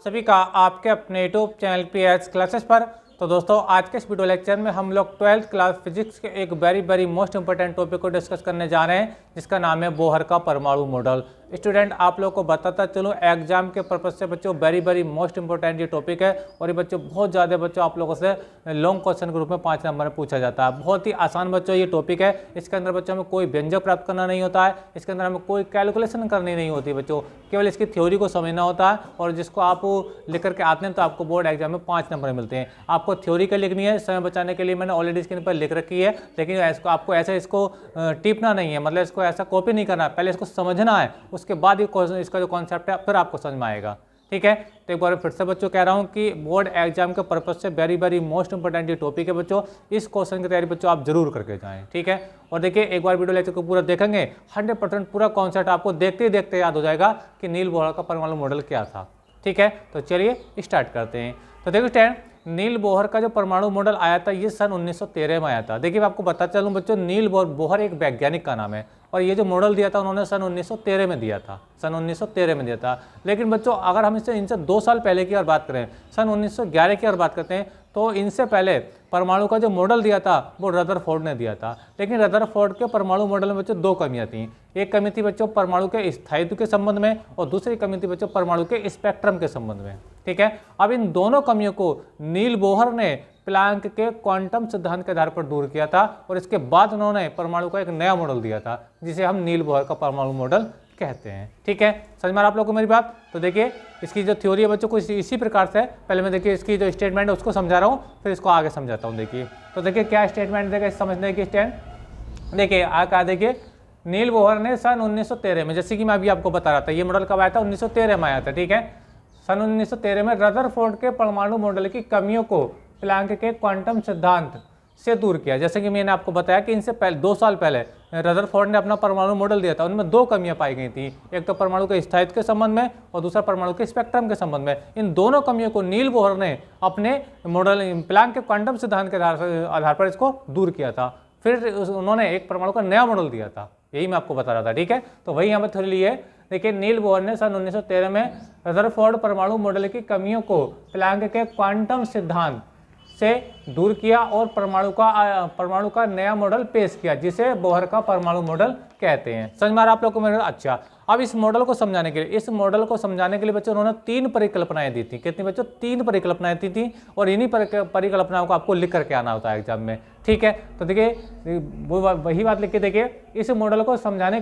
सभी का आपके अपने यूट्यूब चैनल पीएच क्लासेस पर। तो दोस्तों आज के इस वीडियो लेक्चर में हम लोग 12th क्लास फिजिक्स के एक वेरी मोस्ट इंपॉर्टेंट टॉपिक को डिस्कस करने जा रहे हैं, जिसका नाम है बोहर का परमाणु मॉडल। स्टूडेंट आप लोग को बताता चलूँ एग्जाम के पर्पज से बच्चों वेरी मोस्ट इंपॉर्टेंट ये टॉपिक है, और ये बच्चों बहुत ज़्यादा बच्चों आप लोगों से लॉन्ग क्वेश्चन के रूप में 5 नंबर में पूछा जाता है। बहुत ही आसान बच्चों ये टॉपिक है। इसके अंदर बच्चों हमें कोई व्यंजक प्राप्त करना नहीं होता है, इसके अंदर हमें कोई कैलकुलेशन करनी नहीं होती बच्चों, केवल इसकी थ्योरी को समझना होता है, और जिसको आप लिख करके आते हैं तो आपको बोर्ड एग्जाम में 5 नंबर मिलते हैं। आपको थ्योरी का लिखनी है, समय बचाने के लिए मैंने ऑलरेडी स्क्रीन पर लिख रखी है, लेकिन आपको ऐसे इसको टिपना नहीं है, मतलब इसको ऐसा कॉपी नहीं करना है, पहले इसको समझना है, उसके बाद इसका जो कॉन्सेप्ट है फिर आपको समझ में आएगा। ठीक है, तो एक बार फिर से बच्चों कह रहा हूं कि बोर्ड एग्जाम के पर्पज से वेरी मोस्ट इंपॉर्टेंट ये टॉपिक है बच्चों। इस क्वेश्चन की तैयारी बच्चों आप जरूर करके जाएं। ठीक है, और देखिए एक बार वीडियो लेक्चर को पूरा देखेंगे 100% पूरा कॉन्सेप्ट आपको देखते ही देखते याद हो जाएगा कि नील बोहर का परमाणु मॉडल क्या था। ठीक है, तो चलिए स्टार्ट करते हैं। तो देखो स्टूडेंट, नील बोहर का जो परमाणु मॉडल आया था ये सन 1913 में आया था। देखिए मैं आपको बता चलूं बच्चों, नील बोहर एक वैज्ञानिक का नाम है, और ये जो मॉडल दिया था उन्होंने सन 1913 में दिया था, सन 1913 में दिया था। लेकिन बच्चों अगर हम इनसे 2 साल पहले की और बात करें, सन 1911 की और बात करते हैं, तो इनसे पहले परमाणु का जो मॉडल दिया था वो रदरफोर्ड ने दिया था। लेकिन रदरफोर्ड के परमाणु मॉडल में बच्चों 2 कमियां थी। एक कमी थी बच्चों परमाणु के स्थायित्व के संबंध में, और दूसरी कमी थी बच्चों परमाणु के स्पेक्ट्रम के संबंध में। ठीक है, अब इन दोनों कमियों को नील बोहर ने प्लैंक के क्वांटम सिद्धांत के आधार पर दूर किया था, और इसके बाद उन्होंने परमाणु का एक नया मॉडल दिया था जिसे हम नील बोहर का परमाणु मॉडल कहते हैं। ठीक है, समझ में आप लोगों को मेरी बात? तो देखिए इसकी जो थ्योरी है बच्चों को इसी प्रकार से, पहले मैं देखिए इसकी जो स्टेटमेंट है उसको समझा रहा हूँ, फिर इसको आगे समझाता हूँ। देखिए तो देखिए क्या स्टेटमेंट देगा समझने की स्टैंड। देखिए क्या देखिए, नील बोहर ने सन 1913 में, जैसे कि मैं अभी आपको बता रहा था, ये मॉडल कब आया था? 1913 में आया था। ठीक है, सन 1913 में रदरफोर्ड के परमाणु मॉडल की कमियों को प्लैंक के क्वांटम सिद्धांत से दूर किया। जैसे कि मैंने आपको बताया कि इनसे पहले 2 साल पहले रदरफोर्ड ने अपना परमाणु मॉडल दिया था, उनमें 2 कमियां पाई गई थी, एक तो परमाणु के स्थायित्व के संबंध में और दूसरा परमाणु के स्पेक्ट्रम के संबंध में। इन दोनों कमियों को नील बोहर ने अपने मॉडल प्लैंक के क्वांटम सिद्धांत के आधार पर इसको दूर किया था। फिर उन्होंने एक परमाणु का नया मॉडल दिया था, यही मैं आपको बता रहा था। ठीक है, तो वही यहाँ पर थोड़ी ली है। देखिए नील बोहर ने सन 1913 में रदरफोर्ड परमाणु मॉडल की कमियों को प्लैंक के क्वांटम सिद्धांत से दूर किया और परमाणु का नया मॉडल पेश किया, जिसे बोहर का परमाणु मॉडल कहते हैं। समझ में आ रहा आप लोग को? अच्छा, अब इस मॉडल को समझाने के लिए बच्चों उन्होंने 3 परिकल्पनाएं दी थी। कितनी बच्चों? 3 परिकल्पनाएं दी थी, और इन्हीं परिकल्पनाओं को आपको लिख करके आना होता है एग्जाम में। ठीक है, तो देखिए वही बात लिख के देखिए, इस मॉडल को समझाने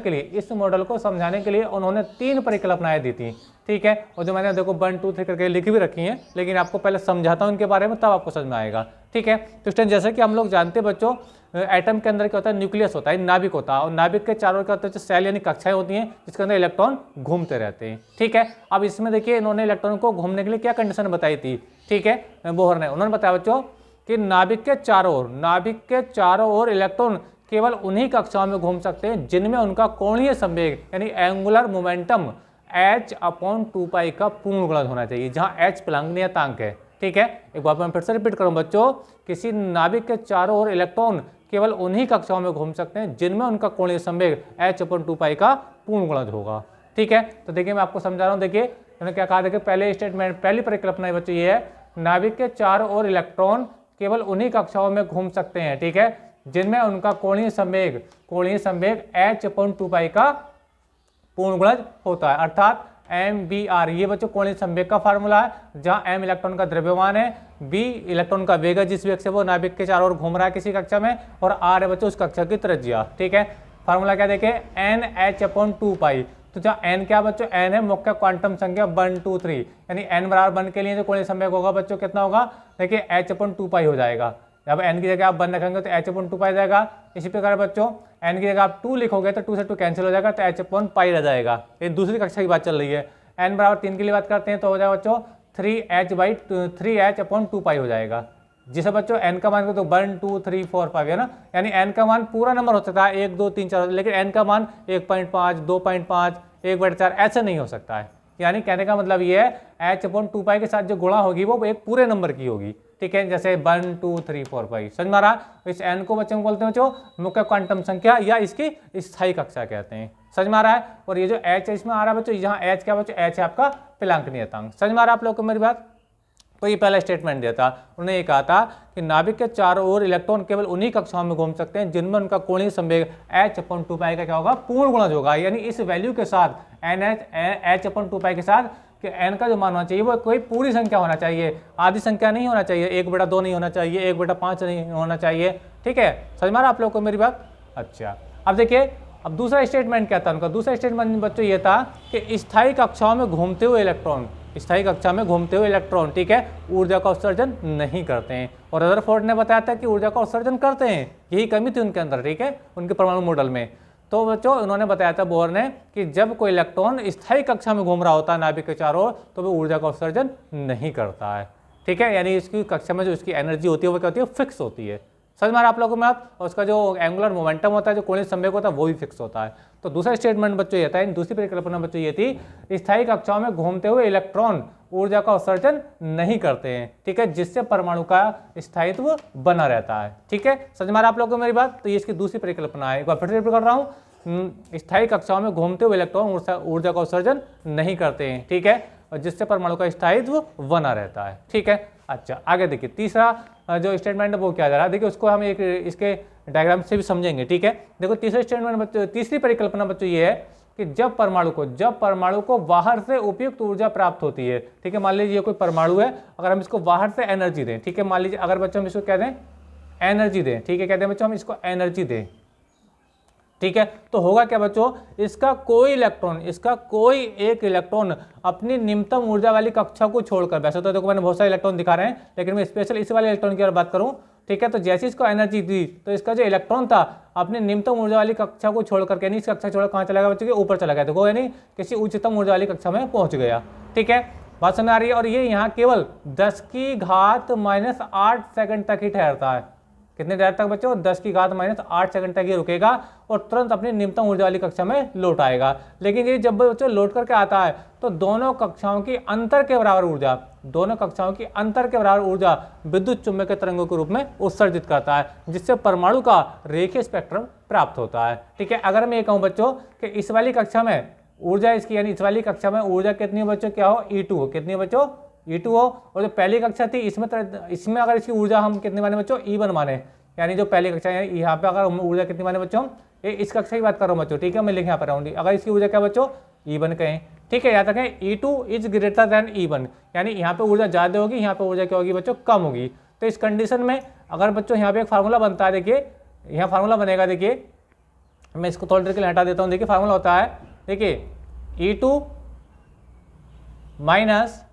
के लिए उन्होंने 3 परिकल्पनाएं दी थी। ठीक है, और जो मैंने देखो 1 2 3 करके लिखी भी रखी हैं, लेकिन आपको पहले समझाता हूँ इनके बारे में, तब आपको समझ में आएगा। ठीक है, तो स्टूडेंट जैसे कि हम लोग जानते हैं बच्चों, एटम के अंदर क्या होता है? न्यूक्लियस होता है, नाभिक होता है, और नाभिक के चारों क्या होता है? सेल यानी कक्षाएं होती हैं, जिसके अंदर इलेक्ट्रॉन घूमते रहते हैं। ठीक है, अब इसमें देखिए इन्होंने इलेक्ट्रॉन को घूमने के लिए क्या कंडीशन बताई थी? ठीक है, बोहर ने उन्होंने बताया बच्चों कि नाभिक के चारों ओर इलेक्ट्रॉन केवल उन्हीं कक्षाओं में घूम सकते हैं जिनमें उनका कोणीय संवेग यानी एंगुलर मोमेंटम h/2π का पूर्ण गुणज होना चाहिए, जहां h प्लैंक नियतांक है। ठीक है, एक बार मैं फिर से रिपीट करूं बच्चों, किसी नाभिक के चारों ओर इलेक्ट्रॉन केवल उन्हीं कक्षाओं में घूम सकते हैं जिनमें उनका कोणीय संवेग h/2π का पूर्ण गुणज होगा। ठीक है, तो देखिए मैं आपको समझा रहा हूं। देखिए मैंने क्या कहा, देखिए पहली परिकल्पना बच्चों ये है, नाभिक के चारों ओर इलेक्ट्रॉन केवल उन्हीं कक्षाओं में घूम सकते हैं, ठीक है, जिनमें उनका कोणीय संवेग h/2π का पूर्ण गुणज होता है, अर्थात MBR। ये बच्चों कोणीय संवेग का फार्मूला है, जहां M इलेक्ट्रॉन का द्रव्यमान है, B इलेक्ट्रॉन का वेग है जिस वेग से वो नाभिक के चारों ओर घूम रहा है किसी कक्षा में, और R है बच्चों उस कक्षा की त्रिज्या। ठीक है, फार्मूला क्या देखे? NH/2π। तो जहाँ n क्या बच्चों? n है मुख्य क्वांटम संख्या 1 2 3, यानी n बराबर 1 के लिए जो कोणीय संवेग होगा बच्चों कितना होगा? देखिए h/2π हो जाएगा। जब n की जगह आप 1 रखेंगे तो h/2π जाएगा। इसी प्रकार बच्चों n की जगह आप 2 लिखोगे तो 2 से 2 कैंसिल हो जाएगा, तो h/π रह जाएगा। ये दूसरी कक्षा की बात चल रही है। n बराबर 3 के लिए बात करते हैं तो हो जाएगा बच्चों 3h/2π हो जाएगा, जिसे बच्चों n का मान तो 1 2 3 4 5 है ना, यानी n का मान पूरा नंबर हो सकता है 1 2 3 4, लेकिन n का मान 1.5 2.5 1/4 ऐसे नहीं हो सकता है। यानी कहने का मतलब ये है h/2π के साथ जो गुणा होगी वो एक पूरे नंबर की होगी। ठीक है, जैसे 1 2 3 4 5। समझ में आ रहा? इस n को बच्चों बोलते हैं जो मुख्य क्वांटम संख्या या इसकी स्थायी कक्षा कहते हैं। समझ में आ रहा है? और ये जो h है इसमें आ रहा है बच्चों, यहाँ h क्या बच्चों? h है आपका प्लैंक नियतांक। समझ में आ रहा आप लोग को मेरी बात? तो ये पहला स्टेटमेंट दिया था, उन्होंने ये कहा था कि नाभिक के चारों ओर इलेक्ट्रॉन केवल उन्हीं कक्षाओं में घूम सकते हैं जिनमें उनका कोणीय संवेग h/2π का क्या होगा, पूर्ण गुणज होगा। यानी इस वैल्यू के साथ h/2π के साथ कि n का जो मान होना चाहिए वो कोई पूरी संख्या होना चाहिए, आधी संख्या नहीं होना चाहिए, 1/2 नहीं होना चाहिए, 1/5 नहीं होना चाहिए। ठीक है, समझ में आ रहा आप लोग को मेरी बात? अच्छा, अब देखिए, अब दूसरा स्टेटमेंट क्या था उनका? दूसरा स्टेटमेंट बच्चों ये था कि स्थायी कक्षाओं में घूमते हुए इलेक्ट्रॉन, स्थायी कक्षा में घूमते हुए इलेक्ट्रॉन, ठीक है, ऊर्जा का उत्सर्जन नहीं करते हैं। और रदरफोर्ड ने बताया था कि ऊर्जा का उत्सर्जन करते हैं, यही कमी थी उनके अंदर, ठीक है, उनके परमाणु मॉडल में। तो बच्चों उन्होंने बताया था बोहर ने कि जब कोई इलेक्ट्रॉन स्थायी कक्षा में घूम रहा होता है नाभिक के चारों ओर, तो वो ऊर्जा का उत्सर्जन नहीं करता है। ठीक है, यानी इसकी कक्षा में जो इसकी एनर्जी होती है वो क्या होती है, फिक्स होती है। समझ में आ रहा आप लोगों में आप? और उसका जो एंगुलर मोमेंटम होता है, जो कोणीय संवेग होता है, वो भी फिक्स होता है। तो दूसरा स्टेटमेंट बच्चों ये था, दूसरी परिकल्पना बच्चों ये थी, स्थायी कक्षाओं में घूमते हुए इलेक्ट्रॉन ऊर्जा का उत्सर्जन नहीं करते हैं, ठीक है, जिससे परमाणु का स्थायित्व बना रहता है। ठीक है, समझ में आ रहा आप लोगों को मेरी बात? तो ये इसकी दूसरी परिकल्पना है। एक बार फिर से रिपीट कर रहा हूँ, स्थायी कक्षाओं में घूमते हुए इलेक्ट्रॉन ऊर्जा का उत्सर्जन नहीं करते हैं, ठीक है, और जिससे परमाणु का स्थायित्व बना रहता है। ठीक है, अच्छा आगे देखिए, तीसरा जो स्टेटमेंट है वो क्या जा रहा है, देखिए उसको हम एक इसके डायग्राम से भी समझेंगे। ठीक है, देखो तीसरा स्टेटमेंट बच्चों, तीसरी परिकल्पना बच्चों ये है कि जब परमाणु को बाहर से उपयुक्त ऊर्जा प्राप्त होती है, ठीक है, मान लीजिए ये कोई परमाणु है, अगर हम इसको बाहर से एनर्जी दें, ठीक है, मान लीजिए अगर बच्चों हम इसको कह दें एनर्जी दें, ठीक है, कहते हैं बच्चों हम इसको एनर्जी दें, ठीक है, तो होगा क्या बच्चों, इसका कोई एक इलेक्ट्रॉन अपनी निम्नतम ऊर्जा वाली कक्षा को छोड़कर, वैसे तो देखो मैंने बहुत सारे इलेक्ट्रॉन दिखा रहे हैं, लेकिन मैं स्पेशल इस वाले इलेक्ट्रॉन की बात करूं, ठीक है, तो जैसे इसको एनर्जी दी तो इसका जो इलेक्ट्रॉन था अपनी निम्नतम ऊर्जा वाली कक्षा को छोड़कर, यानी इस कक्षा छोड़कर कहाँ चला गया बच्चों के, ऊपर चला गया, देखो यानी किसी उच्चतम ऊर्जा वाली कक्षा में पहुंच गया। ठीक है, बात समझ आ रही है? और ये यहाँ केवल 10⁻⁸ सेकंड तक ही ठहरता है। कितने देर तक बच्चों? 10⁻⁸ सेकंड तक ये रुकेगा और तुरंत अपनी निम्नतम ऊर्जा वाली कक्षा में लौट आएगा। लेकिन ये जब बच्चों लौट करके आता है तो दोनों कक्षाओं की अंतर के बराबर ऊर्जा विद्युत चुम्बकीय तरंगों के रूप में उत्सर्जित करता है, जिससे परमाणु का रेखीय स्पेक्ट्रम प्राप्त होता है। ठीक है, अगर मैं ये कहूँ बच्चों कि इस वाली कक्षा में ऊर्जा इसकी, यानी इस वाली कक्षा में ऊर्जा कितनी हो बच्चों, क्या हो, E2 हो, कितनी हो बच्चों, E2 हो, और जो पहली कक्षा थी इसमें अगर इसकी ऊर्जा हम कितनी माने बच्चों, E1 माने, यानी जो पहली कक्षा है यहाँ पे अगर हम ऊर्जा कितनी माने बच्चों, ये इस कक्षा की बात कर रहा हूँ बच्चों, ठीक है, मैं लिख यहाँ पर आऊँगी, अगर इसकी ऊर्जा क्या बच्चों, E1 कहें, ठीक है, याद रखें E2 is greater than E1, यानी यहाँ पे ऊर्जा ज़्यादा होगी, यहाँ पे ऊर्जा क्या होगी बच्चों, कम होगी। तो इस कंडीशन में अगर बच्चों यहाँ पे एक फार्मूला बनता है, देखिए यहाँ फार्मूला बनेगा, देखिए मैं इसको थोड़ी देर के लिए हटा देता हूँ, देखिए फार्मूला होता है, देखिए E2 minus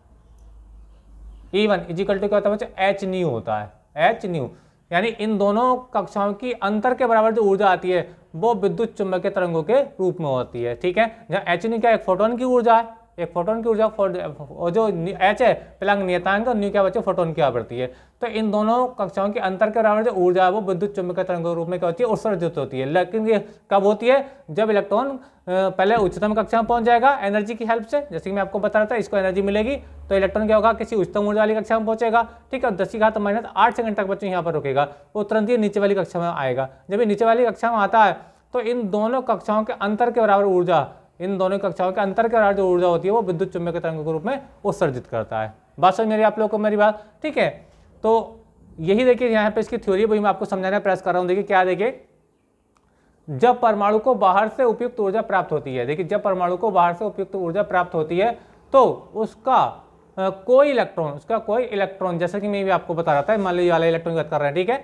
E1 is equal to क्या होता है बच्चों, एच न्यू होता है, एच न्यू, यानी इन दोनों कक्षाओं की अंतर के बराबर जो ऊर्जा आती है वो विद्युत चुम्बकीय तरंगों के रूप में होती है। ठीक है, जहाँ एच न्यू क्या, एक फोटोन की ऊर्जा है, एक फोटोन की ऊर्जा, और जो एच है प्लैंक नियतांक, और न्यू क्या बच्चों, फोटोन की आवृत्ति है। तो इन दोनों कक्षाओं के अंतर के बराबर जो ऊर्जा है वो विद्युत चुम्बकीय तरंगों के रूप में क्या होती है, उत्सर्जित होती है। लेकिन ये कब होती है, जब इलेक्ट्रॉन पहले उच्चतम कक्षा में पहुंच जाएगा एनर्जी की हेल्प से, जैसे कि मैं आपको बता रहा था, इसको एनर्जी मिलेगी तो इलेक्ट्रॉन क्या होगा, किसी उच्चतम ऊर्जा वाली कक्षा में पहुंचेगा, ठीक है, 10⁻⁸ सेकंड तक बच्चों यहाँ पर रुकेगा, वो तुरंत ही नीचे वाली कक्षा में आएगा। जब ये नीचे वाली कक्षा में आता है तो इन दोनों कक्षाओं के अंतर के बराबर ऊर्जा, इन दोनों कक्षाओं के अंतर के बराबर जो ऊर्जा होती है वो विद्युत चुम्बकीय तरंगों के रूप में उत्सर्जित करता है। बात समझ मेरी आप लोगों को मेरी बात? ठीक है, तो यही देखिए यहाँ पे इसकी थ्योरी वही मैं आपको समझाने का प्रयास कर रहा हूँ। देखिए क्या, देखिए जब परमाणु को बाहर से उपयुक्त ऊर्जा प्राप्त होती है, देखिए जब परमाणु को बाहर से उपयुक्त ऊर्जा प्राप्त होती है तो उसका कोई इलेक्ट्रॉन, जैसे कि मैं भी आपको बता रहा था, मान लीजिए वाला इलेक्ट्रॉन की बात कर रहे हैं, ठीक है,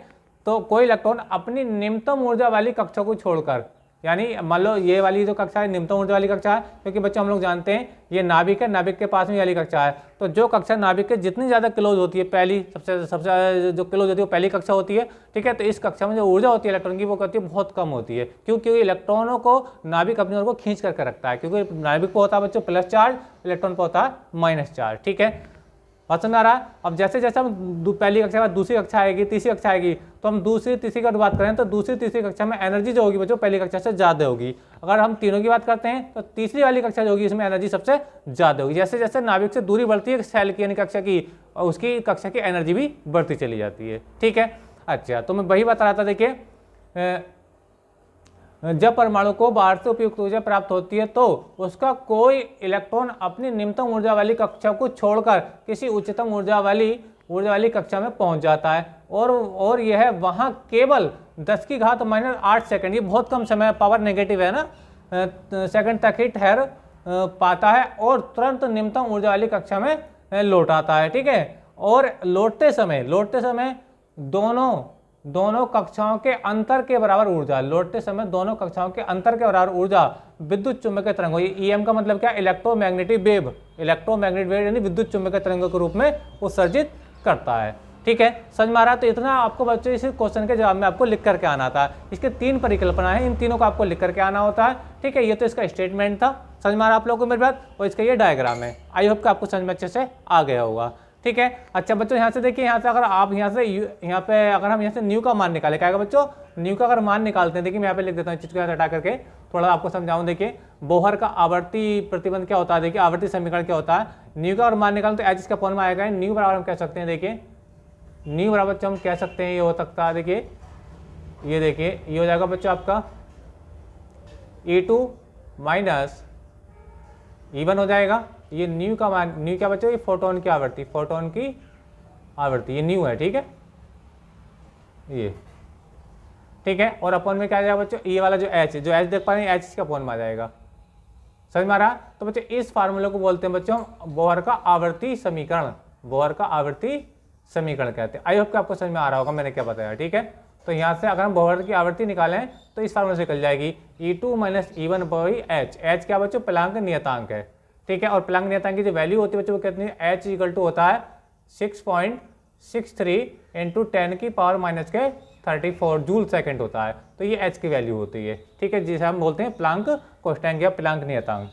तो कोई इलेक्ट्रॉन अपनी निम्नतम ऊर्जा वाली कक्षा को छोड़कर, यानी मान लो ये वाली जो कक्षा है निम्नतम ऊर्जा वाली कक्षा है, क्योंकि बच्चों हम लोग जानते हैं ये नाभिक है, नाभिक के पास में वाली कक्षा है, तो जो कक्षा नाभिक के जितनी ज़्यादा क्लोज होती है, पहली सबसे ज़्यादा जो क्लोज होती है वो पहली कक्षा होती है, ठीक है, तो इस कक्षा में जो ऊर्जा होती है इलेक्ट्रॉन की वो कहती है बहुत कम होती है। क्योंकि इलेक्ट्रॉनों को नाभिक अपनी ओर को खींच करके रखता है, क्योंकि नाभिक पर होता है बच्चों प्लस चार्ज, इलेक्ट्रॉन पर होता है माइनस चार्ज। ठीक है, बात समझ आ रहा है? अब जैसे जैसे हम पहली कक्षा के बाद दूसरी कक्षा आएगी, तीसरी कक्षा आएगी, तो हम दूसरी तीसरी की बात करें तो दूसरी तीसरी कक्षा में एनर्जी जो होगी बच्चों पहली कक्षा से ज़्यादा होगी। अगर हम तीनों की बात करते हैं तो तीसरी वाली कक्षा जो होगी इसमें एनर्जी सबसे ज़्यादा होगी। जैसे जैसे नाभिक से दूरी बढ़ती है सेल की यानी कक्षा की, और उसकी कक्षा की एनर्जी भी बढ़ती चली जाती है। ठीक है, अच्छा, तो मैं वही बता रहा था, देखिए जब परमाणु को बाहर से उपयुक्त ऊर्जा प्राप्त होती है तो उसका कोई इलेक्ट्रॉन अपनी निम्नतम ऊर्जा वाली कक्षा को छोड़कर किसी उच्चतम ऊर्जा वाली कक्षा में पहुंच जाता है और यह वहां केवल 10⁻⁸ सेकंड, ये बहुत कम समय, पावर नेगेटिव है ना, सेकंड तक ही ठहर पाता है और तुरंत निम्नतम ऊर्जा वाली कक्षा में लौट आता है। ठीक है, और लौटते समय दोनों कक्षाओं के अंतर के बराबर ऊर्जा विद्युत चुम्बकीय तरंगों, ये ईएम का मतलब क्या, इलेक्ट्रोमैग्नेटिक वेव यानी विद्युत चुम्बकीय तरंगों के रूप में उत्सर्जित करता है। ठीक है, समझ में आ रहा है? तो इतना आपको बच्चों इस क्वेश्चन के जवाब में आपको लिख करके आना था। इसके 3 परिकल्पना है, इन तीनों को आपको लिख करके आना होता है। ठीक है, ये तो इसका स्टेटमेंट था, समझ में आ रहा आप लोगों को मेरी बात, और इसका ये डायग्राम है। आई होप कि आपको समझ में अच्छे से आ गया होगा। ठीक है, अच्छा बच्चों यहाँ से देखिए, यहाँ से अगर आप अगर हम यहाँ से न्यू का मान निकाले, क्या आएगा बच्चों, न्यू का अगर मान निकालते हैं, देखिए मैं यहाँ पे लिख देता हूँ चीज को यहाँ से हटा करके, थोड़ा आपको समझाऊं। देखिए बोहर का आवर्ती प्रतिबंध क्या होता है, देखिए आवर्ती समीकरण क्या होता है, न्यू का अगर मान निकालें तो एच इसका फॉर्म में आएगा, न्यू बराबर हम कह सकते हैं, देखिए न्यू बराबर हम कह सकते हैं, ये हो सकता है, देखिए ये देखिए ये हो जाएगा बच्चों आपका E2 माइनस E1 हो जाएगा। ये न्यू का मान, न्यू क्या बच्चों, ये फोटोन की आवृत्ति, ये न्यू है। ठीक है, ये ठीक है, और अपन में क्या आ जाएगा बच्चों, ये वाला जो एच देख पा रहे हैं, एच इसका फॉर्म में आ जाएगा। समझ में आ रहा? तो बच्चों इस फार्मूले को बोलते हैं बच्चों बोहर का आवर्ती समीकरण कहते हैं। आई होप कि आपको समझ में आ रहा होगा मैंने क्या बताया। ठीक है, तो यहाँ से अगर हम बोहर की आवृत्ति निकालें तो इस फार्मूले से निकल जाएगी E2 minus E1 by H. H क्या बच्चों, प्लांक नियतांक है। ठीक है, और प्लांक नियतांक की जो वैल्यू होती है बच्चों वो कितनी, एच इक्वल टू होता है 6.63 इंटू 10⁻⁻34 जूल सेकंड होता है। तो ये एच की वैल्यू होती है। ठीक है, जिसे हम बोलते हैं प्लांक कोष्टक या प्लांक नियतांक।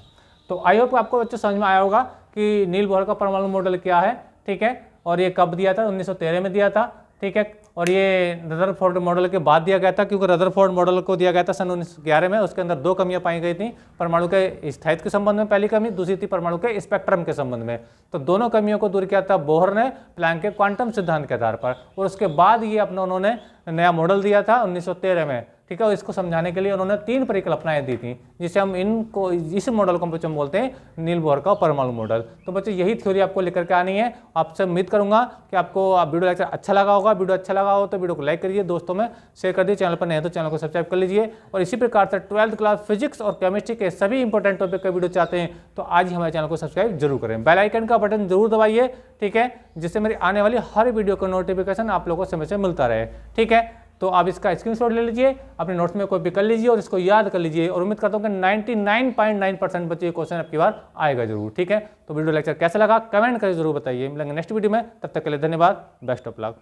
तो आई होप आपको बच्चों समझ में आया होगा कि नील बोहर का परमाणु मॉडल क्या है। ठीक है, और ये कब दिया था, 1913 में दिया था। ठीक है, और ये रदरफोर्ड मॉडल के बाद दिया गया था, क्योंकि रदरफोर्ड मॉडल को दिया गया था सन 1911 में। उसके अंदर 2 कमियां पाई गई थी, परमाणु के स्थायित्व के संबंध में पहली कमी, दूसरी थी परमाणु के स्पेक्ट्रम के संबंध में। तो दोनों कमियों को दूर किया था बोहर ने प्लैंक के क्वांटम सिद्धांत के आधार पर, और उसके बाद ये उन्होंने नया मॉडल दिया था 1913 में। ठीक है, और इसको समझाने के लिए उन्होंने 3 परिकल्पनाएं दी थी, जिसे हम इस मॉडल को बच्चों बोलते हैं नील बोहर का परमाणु मॉडल। तो बच्चों यही थ्योरी आपको लेकर के आनी है। आपसे उम्मीद करूंगा कि आपको वीडियो लेक्चर अच्छा लगा होगा। वीडियो अच्छा लगा हो तो वीडियो को लाइक करिए, दोस्तों में शेयर कर दिए, चैनल पर नए तो चैनल को सब्सक्राइब कर लीजिए। और इसी प्रकार से 12th क्लास फिजिक्स और केमिस्ट्री के सभी इंपॉर्टेंट टॉपिक का वीडियो चाहते हैं तो आज ही हमारे चैनल को सब्सक्राइब जरूर करें, बेल आइकन का बटन जरूर दबाइए। ठीक है, जिससे मेरी आने वाली हर वीडियो का नोटिफिकेशन आप लोगों को समय से मिलता रहे। ठीक है, तो आप इसका स्क्रीनशॉट ले लीजिए, अपने नोट्स में कॉपी कर लीजिए और इसको याद कर लीजिए, और उम्मीद करता हूँ कि 99.9% बच्चे क्वेश्चन आपकी बार आएगा जरूर। ठीक है, तो वीडियो लेक्चर कैसा लगा कमेंट करके जरूर बताइए। मिलेंगे नेक्स्ट वीडियो में, तब तक के लिए धन्यवाद, बेस्ट ऑफ लक।